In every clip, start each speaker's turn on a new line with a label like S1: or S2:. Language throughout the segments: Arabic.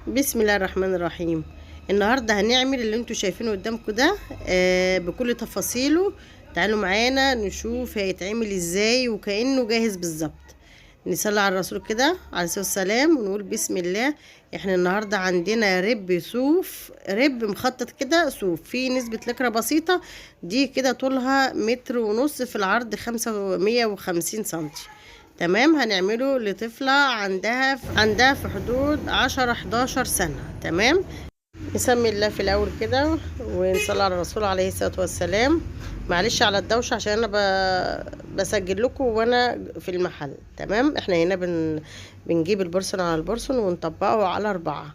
S1: بسم الله الرحمن الرحيم. النهارده هنعمل اللي انتوا شايفينه قدامكم ده بكل تفاصيله. تعالوا معانا نشوف هيتعمل ازاي وكأنه جاهز بالظبط. نصلي على الرسول كده عليه الصلاة والسلام ونقول بسم الله. احنا النهارده عندنا رب صوف، رب مخطط كده صوف فيه نسبة لكرة بسيطة. دي كده طولها 1.5 متر، في العرض 150 سنتي. تمام، هنعمله لطفلة عندها في حدود 10 11 سنة. تمام، نسمي الله في الاول كده ونصلي على الرسول عليه الصلاة والسلام. معلش على الدوشة عشان انا بسجل لكم وانا في المحل. تمام، احنا هنا بنجيب البرسون على البرسون ونطبقه على 4.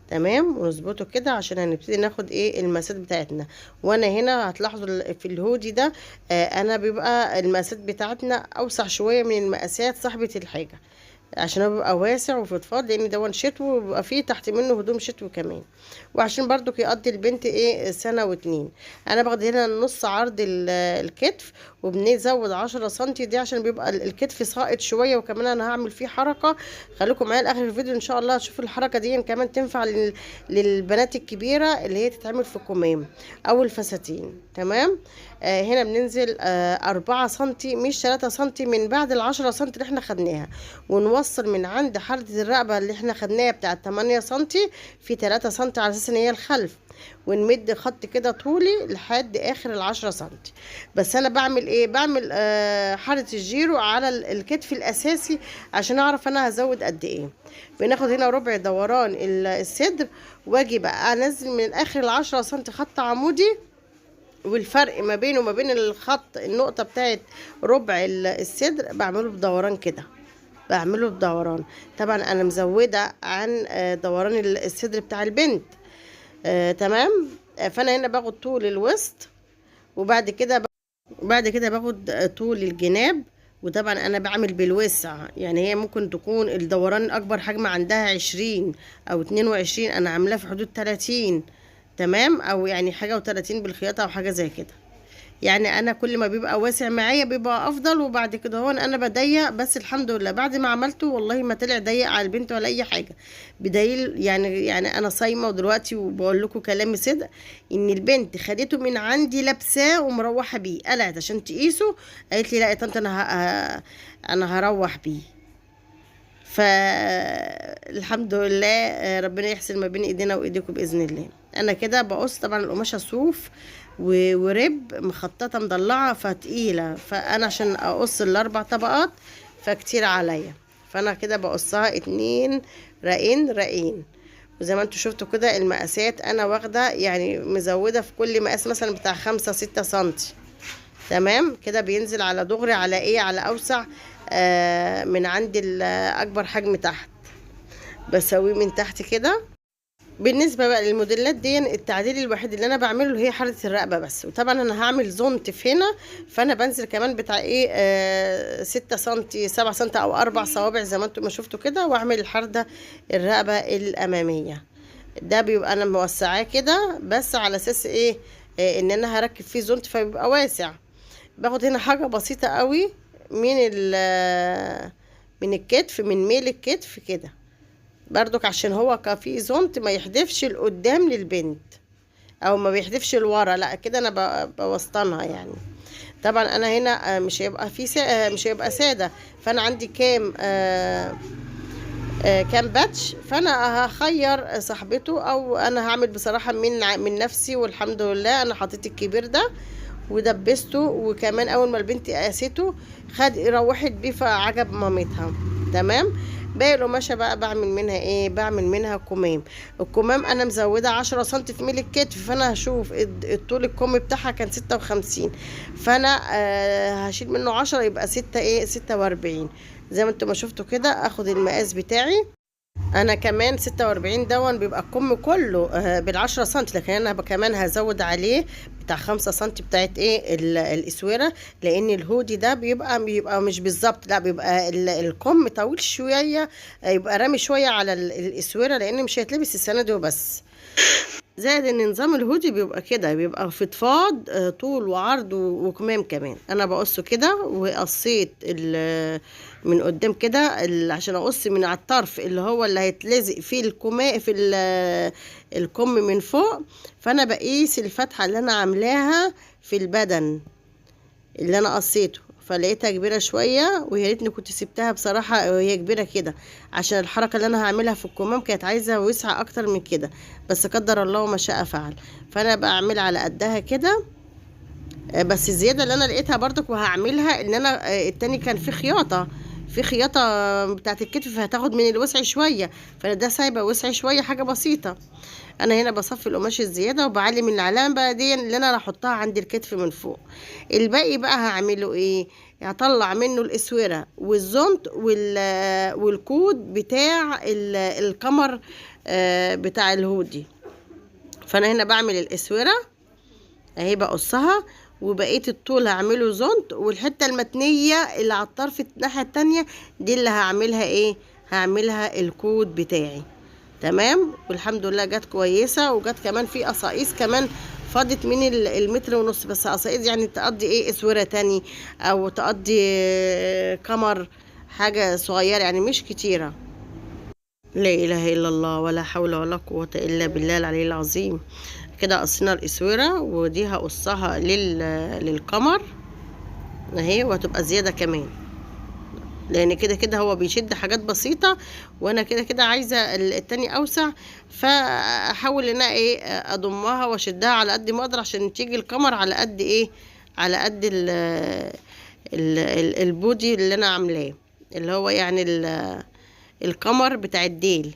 S1: تمام، ونظبطه كده عشان هنبتدي ناخد المقاسات بتاعتنا. وانا هنا هتلاحظوا في الهودي ده انا بيبقى المقاسات بتاعتنا اوسع شوية من المقاسات صاحبة الحاجة، عشان هو بيبقى واسع وفضفاض، لان ده شتوي وبيبقى فيه تحت منه هدوم شتوي كمان، وعشان برضو يقضي البنت 1 و2 سنة. انا باخد هنا نص عرض الكتف، وبنزود 10 سنتي دي عشان بيبقى الكتف ساقط شويه، وكمان انا هعمل فيه حركه. خليكم معايا لاخر الفيديو ان شاء الله هتشوفوا الحركه دي كمان تنفع للبنات الكبيره اللي هي تتعمل في الكمام او الفساتين. تمام، هنا بننزل 4 سنتي مش 3 سنتي من بعد ال10 سنتي اللي احنا خدناها، ونوصل من عند حردة الرقبة اللي احنا خدناها بتاعت 8 سنتي في 3 سنتي على اساس ان هي الخلف، ونمد خط كده طولي لحد اخر ال10 سنتي. بس انا بعمل بعمل حردة الجيرو على الكتف الاساسي عشان اعرف انا هزود قد ايه. بناخد هنا ربع دوران الصدر، واجي بقى انزل من اخر ال10 سنتي خط عمودي، والفرق ما بينه وما بين الخط النقطة بتاعت ربع الصدر بعمله بدوران كده، بعمله بدوران. طبعا انا مزودة عن دوران الصدر بتاع البنت. تمام، فانا هنا باخد طول الوسط، وبعد كده باخد طول الجناب. وطبعا انا بعمل بالوسع، يعني هي ممكن تكون الدوران اكبر حجم عندها 20 او 22، انا عاملاه في حدود 30. تمام، او يعني حاجة و30 بالخياطة او حاجة زي كده. يعني انا كل ما بيبقى واسع معايا بيبقى افضل، وبعد كده هون انا بضيق. بس الحمد لله بعد ما عملته والله ما طلع ضيق على البنت ولا اي حاجه، بدليل يعني انا صايمه ودلوقتي وبقول لكم كلامي صدق، ان البنت خدته من عندي لابساه ومروحه بيه، قلعت عشان تقيسه، قالت لي لا يا طنط انا هروح بيه. فالحمد لله ربنا يحسن ما بين ايدينا وايديكم باذن الله. انا كده بقص، طبعا القماشه صوف ورب مخططه مضلعه فتقيله، فانا عشان اقص ال4 طبقات فكتير عليا، فانا كده بقصها 2 رقين. وزي ما انتوا شفتوا كده المقاسات انا واخده، يعني مزوده في كل مقاس مثلا بتاع 5 6 سنتي. تمام، كده بينزل على دغري على على اوسع من عند اكبر حجم تحت، بسويه من تحت كده. بالنسبه بقى للموديلات دي، التعديل الوحيد اللي انا بعمله هي حرة الرقبه بس. وطبعا انا هعمل زونت هنا، فانا بنزل كمان بتاع 6 سنتي 7 سنتي او 4 صوابع زي ما انتم ما شفتوا كده، واعمل الحردة الرقبه الاماميه. ده بيبقى انا موسعاه كده بس على اساس ان انا هركب فيه زونت فبيبقى واسع. باخد هنا حاجة بسيطة قوي من الكتف، من ميل الكتف كده، برضك عشان هو كفي زونت ما يحدفش لقدام للبنت، او ما بيحدفش لورا، لا كده انا بوسطنها يعني. طبعا انا هنا مش هيبقى مش هيبقى سادة، فانا عندي كام باتش، فانا هخير صاحبته، او انا هعمل بصراحة من نفسي. والحمد لله انا حطيت الكبير ده ودبسته، وكمان اول ما البنت قاسته روحت بيه فعجب مامتها. تمام، باقي القماشه بقى بعمل منها بعمل منها كمام. الكمام انا مزوده 10 سنتي في ميل الكتف، فانا هشوف الطول الكم بتاعها كان 56، فانا هشيل منه 10 يبقى 46. زي ما انتم ما شفتوا كده، اخد المقاس بتاعي انا كمان 46 دون بيبقى الكم كله بال10 سنتي، لكن انا كمان هزود عليه بتاع 5 سنتي بتاعت الاسوره، لان الهودي ده بيبقى مش بالظبط، لا بيبقى الكم طويل شويه، يبقى رامي شويه على الاسوره، لان مش هيتلبس السنه دي وبس. زائد ان نظام الهودي بيبقى كده، بيبقى فضفاض طول وعرض وكمام كمان. انا بقصه كده، وقصيت من قدام كده عشان اقص من على الطرف اللي هو اللي هيتلزق فيه الكمام في الكم من فوق. فانا بقيس الفتحة اللي انا عاملاها في البدن اللي انا قصيته، فلقيتها كبيره شويه، ويا ريتني كنت سبتها بصراحه وهي كبيره كده، عشان الحركه اللي انا هعملها في الكمام كانت عايزه وسعه اكتر من كده، بس قدر الله ما شاء فعل. فانا بعملها على قدها كده. بس الزياده اللي انا لقيتها برضك وهعملها ان انا التاني كان في خياطه، في خياطه بتاعت الكتف، فهتاخد من الوسع شويه، فانا ده سايبه وسع شويه حاجه بسيطه. انا هنا بصفي القماش الزياده وبعلم العلامه بقى دي اللي انا هحطها عند الكتف من فوق. الباقي بقى هعمله ايه؟ هطلع منه الاسوره والزنط والكود بتاع القمر بتاع الهودي. فانا هنا بعمل الاسوره اهي بقصها، وبقيه الطول هعمله زنط، والحته المتنيه اللي على الطرف الناحيه التانية دي اللي هعملها ايه؟ هعملها الكود بتاعي. تمام. والحمد لله جت كويسه، وجت كمان في قصاقيس كمان فاضت من المتر ونص، بس قصاقيس يعني تقضي ايه اسوره تاني، او تقضي قمر، حاجه صغيره يعني مش كتيره. لا اله الا الله، ولا حول ولا قوه الا بالله العلي العظيم. كده قصينا الاسوره، ودي هقصها للقمر اهي، وهتبقى زياده كمان، لان كده كده هو بيشد حاجات بسيطه، وانا كده كده عايزه التاني اوسع، فاحاول ان انا ايه اضمها واشدها على قد ما اقدر عشان تيجي القمر على قد ايه، على قد البودي اللي انا عاملاه، اللي هو يعني القمر بتاع الديل.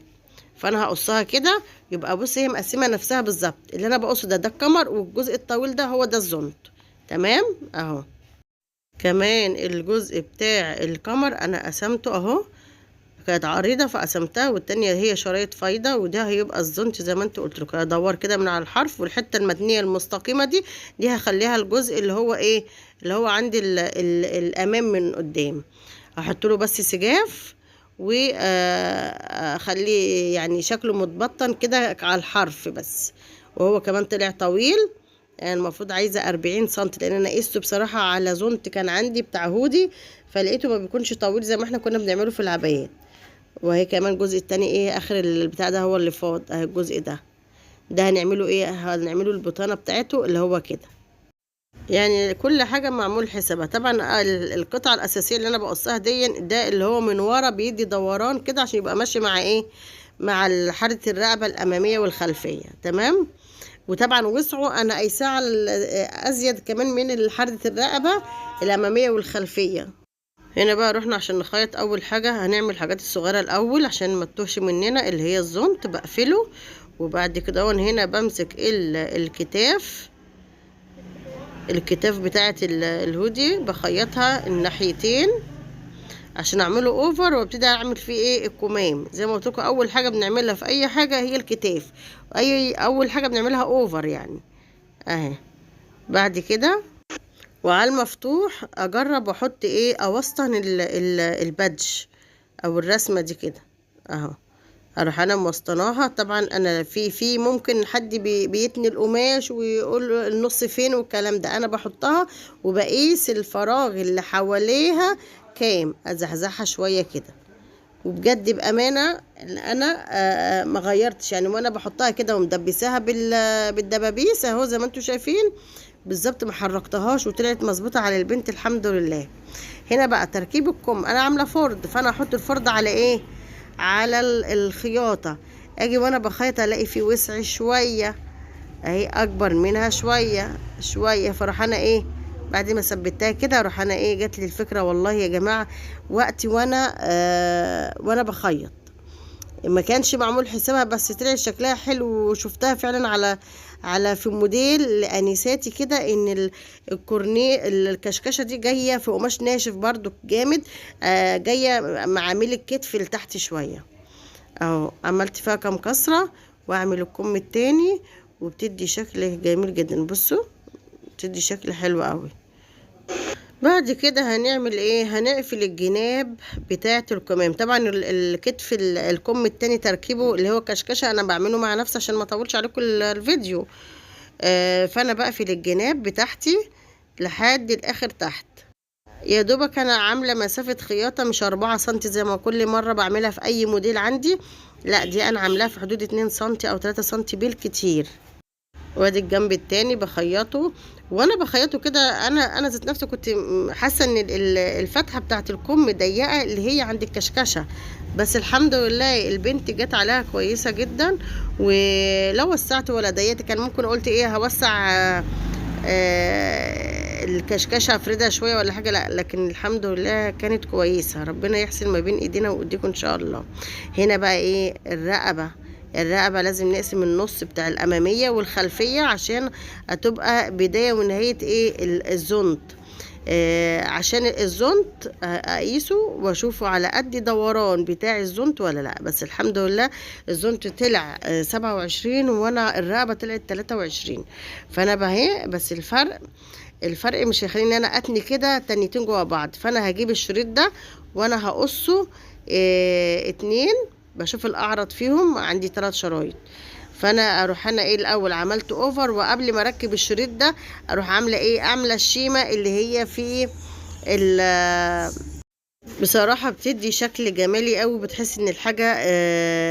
S1: فانا هقصها كده، يبقى بصي هي مقسمه نفسها بالظبط، اللي انا بقصه ده القمر، والجزء الطويل ده هو ده الزنط. تمام اهو. كمان الجزء بتاع القمر انا قسمته اهو، كانت عريضه فقسمتها، والتانية هي شرايط فايده، وده هيبقى الزنط زي ما انت قلت لك. ادور كده من على الحرف، والحته المتنيه المستقيمه دي هخليها الجزء اللي هو ايه، اللي هو عند الامام من قدام، هحط له بس سجاف، واخليه يعني شكله متبطن كده على الحرف بس. وهو كمان طلع طويل، يعني المفروض عايزه 40 سم، لان انا قسته بصراحه على زونت كان عندي بتاع هودي، فلقيته ما بيكونش طويل زي ما احنا كنا بنعمله في العبايات. وهي كمان الجزء التاني ايه، اخر البتاع ده هو اللي فاض اهي، الجزء ده هنعمله ايه، هنعمله البطانه بتاعته اللي هو كده. يعني كل حاجه معمول حسابها طبعا. القطعه الاساسيه اللي انا بقصها ده اللي هو من ورا بيدي دوران كده عشان يبقى ماشي مع ايه، مع حاره الرقبه الاماميه والخلفيه. تمام. وطبعا وسعه انا قايساه ازيد كمان من حردة الرقبه الاماميه والخلفيه. هنا بقى رحنا عشان نخيط. اول حاجه هنعمل الحاجات الصغيره الاول عشان ما تتوهش مننا، اللي هي الزنط بقفله، وبعد كده هنا بمسك الكتاف بتاعه الهودي، بخيطها الناحيتين عشان اعمله اوفر، وابتدي اعمل فيه ايه الكمام. زي ما قلت لكم اول حاجه بنعملها في اي حاجه هي الكتاف، اول حاجه بنعملها اوفر يعني اهي. بعد كده وعلى المفتوح اجرب احط ايه، اوسطن البادج او الرسمه دي كده اهو، اروح انا موسطناها. طبعا انا في ممكن حد بيتني القماش ويقول النص فين والكلام ده، انا بحطها وبقيس الفراغ اللي حواليها كام، ازحزحها شويه كده. وبجد بامانه انا ما غيرتش يعني، وانا بحطها كده ومدبساها بالدبابيس اهو زي ما انتم شايفين بالظبط، ما حركتهاش وطلعت مظبوطه على البنت الحمد لله. هنا بقى تركيب الكم، انا عامله فرد، فانا احط الفرد على ايه، على الخياطه. اجي وانا بخيط الاقي في وسع شويه اهي، اكبر منها شويه شويه، فاروح انا ايه بعد ما ثبتها كده، اروح انا ايه، جات لي الفكره والله يا جماعه وقتي وانا بخيط، ما كانش معمول حسابها، بس طلع شكلها حلو، وشفتها فعلا على في موديل لانساتي كده، ان الكورنيه الكشكشه دي جايه في قماش ناشف برضو جامد، جايه مع ميل الكتف لتحت شويه اهو. عملت فيها كام كسره، واعمل الكم التاني، وبتدي شكل جميل جدا. بصوا بتدي شكل حلو قوي. بعد كده هنعمل ايه؟ هنقفل الجناب بتاعه الكمام. طبعا الكتف الكم التاني تركيبه اللي هو كشكشه انا بعمله مع نفسي عشان ما اطولش عليكم الفيديو. فانا بقفل الجناب بتاعتي لحد الاخر تحت. يا دوبك انا عامله مسافه خياطه مش 4 سنتي زي ما كل مره بعملها في اي موديل عندي، لا دي انا عاملاها في حدود 2 سنتي او 3 سنتي بالكتير. وادي الجنب التاني بخيطه، وانا بخيطه كده انا ذات نفسي كنت حاسه ان الفتحه بتاعه الكم ضيقه اللي هي عند الكشكشه، بس الحمد لله البنت جت عليها كويسه جدا. ولو وسعت ولا ضيقت كان ممكن قلت ايه هوسع الكشكشه افردها شويه ولا حاجه، لا لكن الحمد لله كانت كويسه. ربنا يحسن ما بين ايدينا وايديكم ان شاء الله. هنا بقى ايه؟ الرقبه لازم نقسم النص بتاع الاماميه والخلفيه عشان هتبقى بدايه ونهايه ايه الزنط. عشان الزنط اقيسه واشوفه على قد دوران بتاع الزنط ولا لا. بس الحمد لله الزنط طلع 27 وانا الرقبه طلعت 23. فانا بهي بس الفرق مش هيخليني انا اتني كده تنيتين جوا بعض. فانا هجيب الشريط ده وانا هقصه 2، بشوف الاعرض فيهم عندي 3 شرايط. فانا اروح انا ايه الاول عملت اوفر، وقبل ما اركب الشريط ده اروح عامله ايه؟ عامله الشيمه اللي هي في بصراحه بتدي شكل جمالي قوي، بتحس ان الحاجه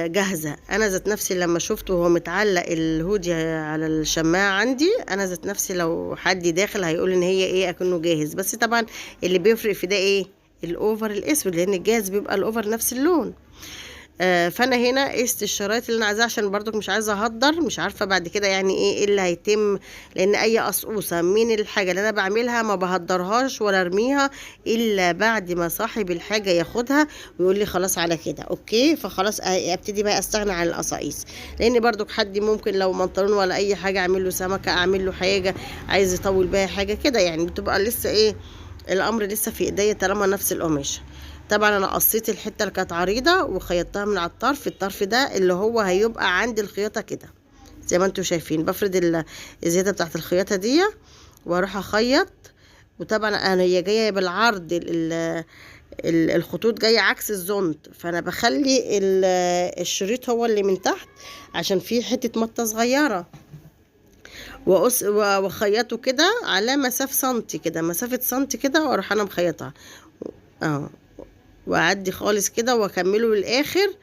S1: جاهزه. انا ذات نفسي لما شفته وهو متعلق الهودي على الشماعه عندي، انا ذات نفسي لو حد داخل هيقول ان هي ايه اكنه جاهز. بس طبعا اللي بيفرق في ده ايه؟ الاوفر الاسود، لان الجاهز بيبقى الاوفر نفس اللون. فانا هنا قست الشرايط اللي انا عايزاها عشان برضك مش عايزه اهدر، مش عارفه بعد كده يعني ايه اللي هيتم، لان اي قصقوصه من الحاجه اللي انا بعملها ما بهدرهاش ولا ارميها الا بعد ما صاحب الحاجه ياخدها ويقول لي خلاص على كده اوكي. فخلاص ابتدي بقى استغنى عن القصاقيس، لان برضك حد ممكن لو منطلون ولا اي حاجه اعمل له سمكه، اعمل له حاجه عايز يطول بيها حاجه كده، يعني بتبقى لسه ايه الامر لسه في ايديا طالما نفس القماشه. طبعا انا قصيت الحته اللي كانت عريضه وخيطتها من على الطرف ده اللي هو هيبقى عند الخياطه كده زي ما انتم شايفين. بفرد الزياده بتاعت الخياطه دي واروح اخيط. وطبعا انا هي جايه بالعرض الخطوط جايه عكس الزنط، فانا بخلي الشريط هو اللي من تحت عشان فيه حته مطه صغيره، واخيطه كده على مسافه سنتي كده واروح انا مخيطها اهو، واعدي خالص كده واكمله للاخر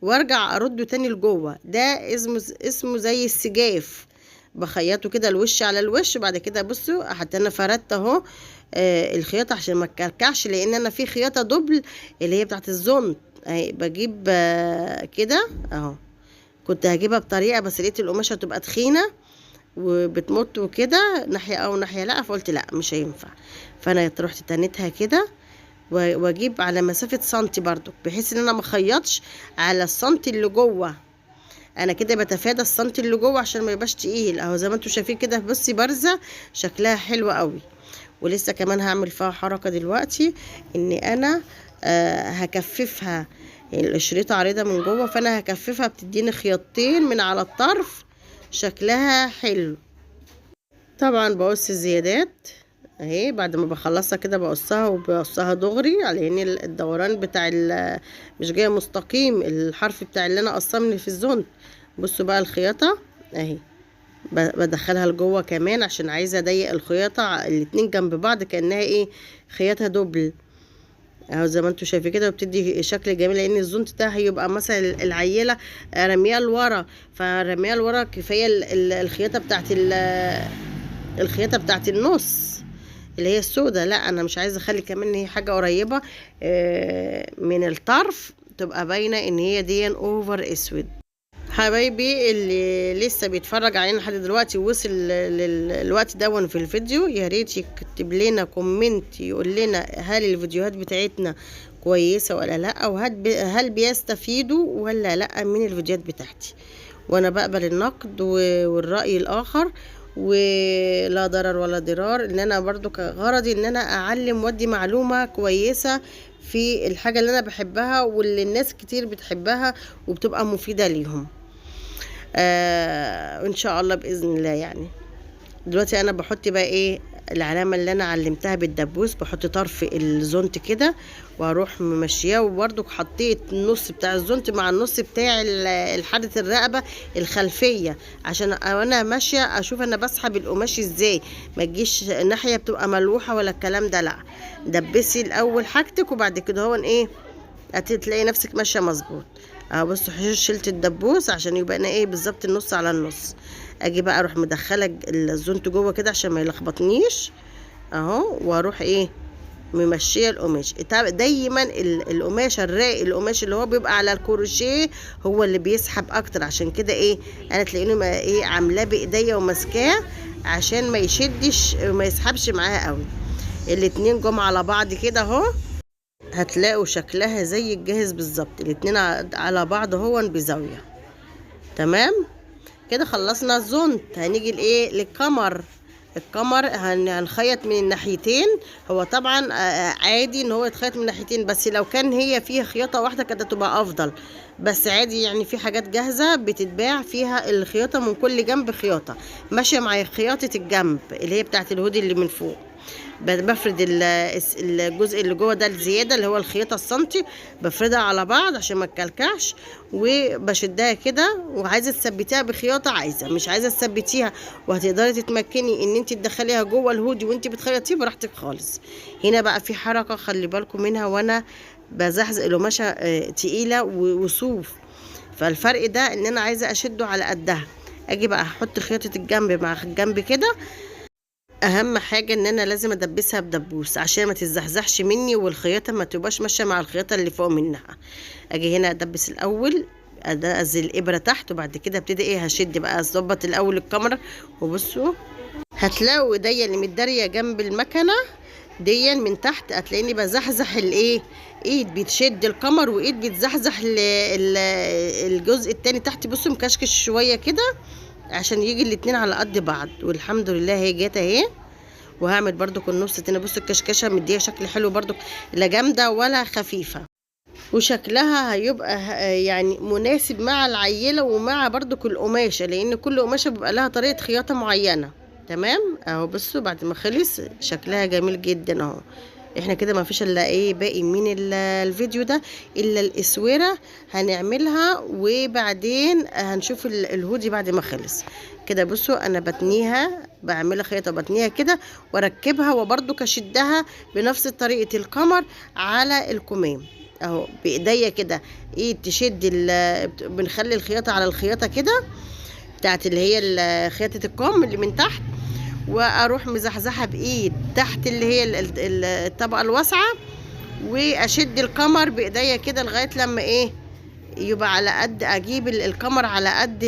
S1: وارجع ارده تاني لجوه. ده اسمه زي السجاف، بخيطه كده الوش على الوش. بعد كده بصوا حتى انا فردت اهو الخياطه عشان ما تكلكعش، لان انا في خياطه دبل اللي هي بتاعت الزنط اهي بجيب كده اهو. كنت هجيبها بطريقه بس لقيت القماشه تبقى تخينه وبتمط وكده ناحيه او ناحيه لا، فقلت لا مش هينفع. فانا رحت تنيتها كده واجيب على مسافه سنتي برضو بحيث ان انا ما اخيطش على السنتي اللي جوه. انا كده بتفادى السنتي اللي جوه عشان ما يبقاش تقيل اهو زي ما انتم شايفين كده. بصي بارزه شكلها حلو قوي. ولسه كمان هعمل فيها حركه دلوقتي ان انا هكففها، الشريطه عريضه من جوه فانا هكففها بتديني خياطتين من على الطرف شكلها حلو. طبعا بقص الزيادات اهي بعد ما بخلصها كده بقصها وبقصها دغري على ان الدوران بتاع مش جاي مستقيم الحرف بتاع اللي انا قصاه من في الزنط. بصوا بقى الخياطه اهي بدخلها لجوه كمان عشان عايزه اضيق الخياطه الاتنين جنب بعض كانها ايه خياطه دبل اهو زي ما انتم شايفين كده، وبتدي شكل جميل. لان الزنط ده هيبقى مثلا العيله رميها لورا، فرميها لورا كفايه الخياطه بتاعت النص اللي هي السودة. لا انا مش عايزه اخلي كمان ان هي حاجه قريبه من الطرف تبقى باينه ان هي دي اوفر اسود. حبايبي اللي لسه بيتفرج علينا لحد دلوقتي ووصل للوقت دون في الفيديو، يا ريت يكتب لنا كومنت يقول لنا هل الفيديوهات بتاعتنا كويسه ولا لا، او هل بيستفيدوا ولا لا من الفيديوهات بتاعتي. وانا بقبل النقد والرأي الاخر ولا ضرر ولا ضرار، ان انا برضو غرضي ان انا اعلم وادي معلومة كويسة في الحاجة اللي انا بحبها واللي الناس كتير بتحبها وبتبقى مفيدة ليهم ان شاء الله باذن الله. يعني دلوقتي انا بحط بقى ايه العلامه اللي انا علمتها بالدبوس، بحط طرف الزونت كده واروح ممشياه، وبرده حطيت النص بتاع الزونت مع النص بتاع الحادة الرقبه الخلفيه، عشان انا ماشيه اشوف انا بسحب القماش ازاي، ما تجيش ناحيه بتبقى ملوحه ولا الكلام ده، لا دبسي الاول حاجتك وبعد كده هو ايه هتلاقي نفسك ماشيه مظبوط. اهو بصوا شلت الدبوس عشان يبقى انا ايه بالظبط النص على النص. اجي بقى اروح مدخله الزونت جوه كده عشان ما يلخبطنيش اهو، واروح ايه ممشيه القماش. دايما القماش الراقي، القماش اللي هو بيبقى على الكروشيه هو اللي بيسحب اكتر، عشان كده ايه انا تلاقيني ايه عاملاه بايديا وماسكاه عشان ما يشدش وما يسحبش معاها قوي. الاتنين جم على بعض كده اهو، هتلاقوا شكلها زي الجاهز بالظبط، الاتنين على بعض هو بزاويه. تمام كده خلصنا الزونت. هنيجي لايه للقمر. القمر هنخيط من الناحيتين. هو طبعا عادي ان هو يتخيط من الناحيتين، بس لو كان هي فيها خياطه واحده كانت تبقى افضل، بس عادي يعني في حاجات جاهزه بتتباع فيها الخياطه من كل جنب خياطه ماشيه مع خياطه الجنب اللي هي بتاعت الهودي اللي من فوق. بفرد الجزء اللي جوه ده الزياده اللي هو الخياطه السنتي، بفردها على بعض عشان ما تكلكعش، وبشدها كده. وعايزه تثبتيها بخياطه، عايزه مش عايزه تثبتيها وهتقدري تتمكني ان انت تدخليها جوه الهودي وانت بتخيطيه براحتك خالص. هنا بقى في حركه خلي بالكم منها وانا بزحزق القماشه تقيله وصوف، فالفرق ده ان انا عايزه اشده على قدها. اجي بقى احط خياطه الجنب مع الجنب كده. اهم حاجه ان انا لازم ادبسها بدبوس عشان ما تتزحزحش مني والخياطه ما تبقاش ماشيه مع الخياطه اللي فوق منها. اجي هنا ادبس الاول، انزل الابره تحت، وبعد كده ابتدي ايه هشد بقى اظبط الاول الكاميرا. وبصوا هتلاقوا ايديا اللي متداريه جنب المكنه دي من تحت، هتلاقيني بزحزح الايه ايد بتشد الكمر وايد بتزحزح الجزء التاني تحت. بصوا مكشكش شويه كده عشان يجي الاتنين على قد بعض، والحمد لله هي جت اهي. وهعمل برضو النص تاني. بصوا الكشكشه مديها شكل حلو برضو، لا جامده ولا خفيفه، وشكلها هيبقى يعني مناسب مع العيله ومع برضو القماشه، لان كل قماشه بيبقى لها طريقه خياطه معينه. تمام اهو بصوا بعد ما خلص شكلها جميل جدا اهو. احنا كده ما فيش الا ايه باقي من الفيديو ده الا الاسوره هنعملها، وبعدين هنشوف الهودي بعد ما خلص كده. بصوا انا بتنيها، بعملها خيطه بتنيها كده واركبها، وبرده اشدها بنفس طريقه القمر على الكمام اهو بايديا كده. ايه تشد بنخلي الخياطه على الخياطه كده بتاعت اللي هي خياطه الكم اللي من تحت، واروح مزحزحها بايد تحت اللي هي الطبقه الواسعه، واشد القمر بايديا كده لغايه لما ايه يبقى على قد، اجيب القمر على قد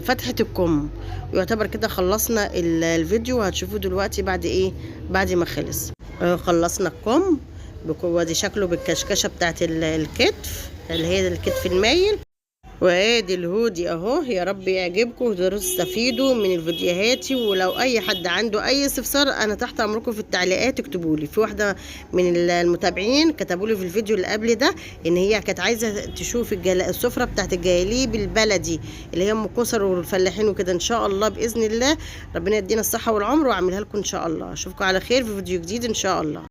S1: فتحه الكم. ويعتبر كده خلصنا الفيديو، وهتشوفوه دلوقتي بعد ايه بعد ما خلص. خلصنا الكم وادي شكله بالكشكشه بتاعت الكتف اللي هي الكتف المايل، وادي الهودي اهو. يا رب يعجبكم وتقدروا تستفيدوا من الفيديوهاتي. ولو اي حد عنده اي استفسار انا تحت امركم في التعليقات اكتبوا لي. في واحده من المتابعين كتبوا لي في الفيديو اللي قبل ده ان هي كانت عايزه تشوف السفره بتاعت الجلاليب البلدي اللي هي ام كسر والفلاحين وكده. ان شاء الله باذن الله ربنا يدينا الصحه والعمر واعملها لكم ان شاء الله. اشوفكم على خير في فيديو جديد ان شاء الله.